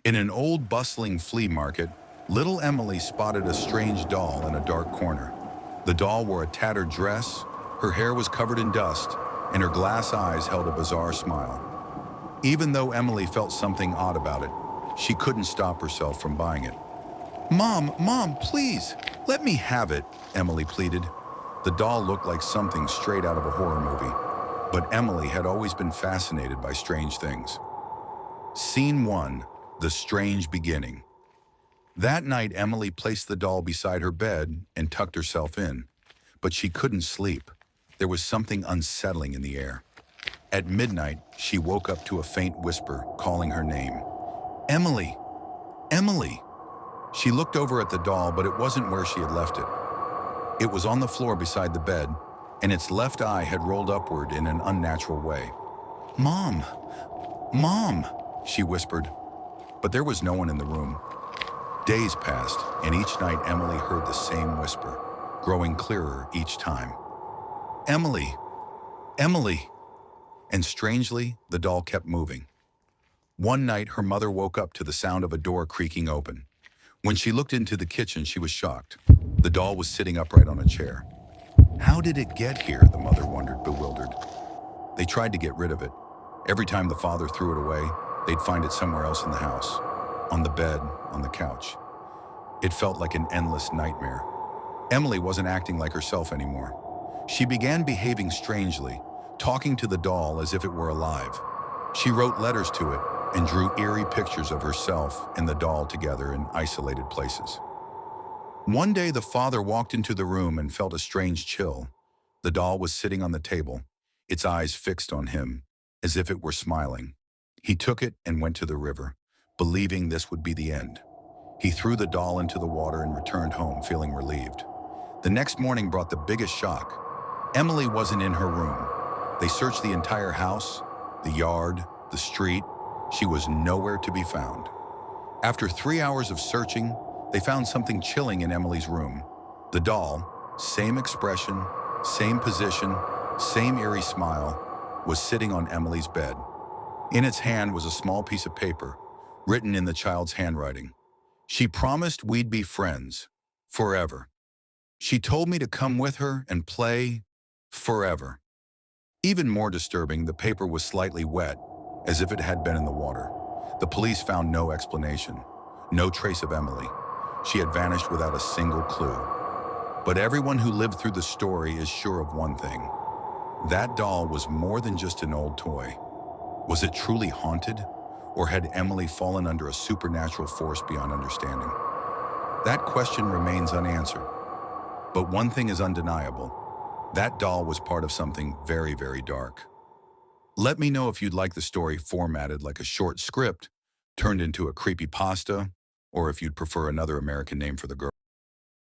In an old bustling flea market, little Emily spotted a strange doll in a dark corner. The doll wore a tattered dress, her hair was covered in dust, and her glass eyes held a bizarre smile. Even though Emily felt something odd about it, she couldn't stop herself from buying it. Mom, please, let me have it, Emily pleaded. The doll looked like something straight out of a horror movie, but Emily had always been fascinated by strange things. Scene 1. The Strange Beginning. That night, Emily placed the doll beside her bed and tucked herself in, but she couldn't sleep. There was something unsettling in the air. At midnight, she woke up to a faint whisper calling her name. Emily! Emily! She looked over at the doll, but it wasn't where she had left it. It was on the floor beside the bed, and its left eye had rolled upward in an unnatural way. Mom! Mom! She whispered, but there was no one in the room. Days passed, and each night Emily heard the same whisper, growing clearer each time. Emily! Emily! And strangely, the doll kept moving. One night, her mother woke up to the sound of a door creaking open. When she looked into the kitchen, she was shocked. The doll was sitting upright on a chair. How did it get here? The mother wondered, bewildered. They tried to get rid of it. Every time the father threw it away, they'd find it somewhere else in the house. On the bed, on the couch. It felt like an endless nightmare. Emily wasn't acting like herself anymore. She began behaving strangely, talking to the doll as if it were alive. She wrote letters to it and drew eerie pictures of herself and the doll together in isolated places. One day, the father walked into the room and felt a strange chill. The doll was sitting on the table, its eyes fixed on him, as if it were smiling. He took it and went to the river, believing this would be the end. He threw the doll into the water and returned home, feeling relieved. The next morning brought the biggest shock. Emily wasn't in her room. They searched the entire house, the yard, the street. She was nowhere to be found. After 3 hours of searching, they found something chilling in Emily's room. The doll, same expression, same position, same eerie smile, was sitting on Emily's bed. In its hand was a small piece of paper, written in the child's handwriting. She promised we'd be friends, forever. She told me to come with her and play, forever. Even more disturbing, the paper was slightly wet, as if it had been in the water. The police found no explanation, no trace of Emily. She had vanished without a single clue. But everyone who lived through the story is sure of one thing. That doll was more than just an old toy. Was it truly haunted? Or had Emily fallen under a supernatural force beyond understanding? That question remains unanswered. But one thing is undeniable. That doll was part of something very, very dark. Let me know if you'd like the story formatted like a short script, turned into a creepypasta, or if you'd prefer another American name for the girl.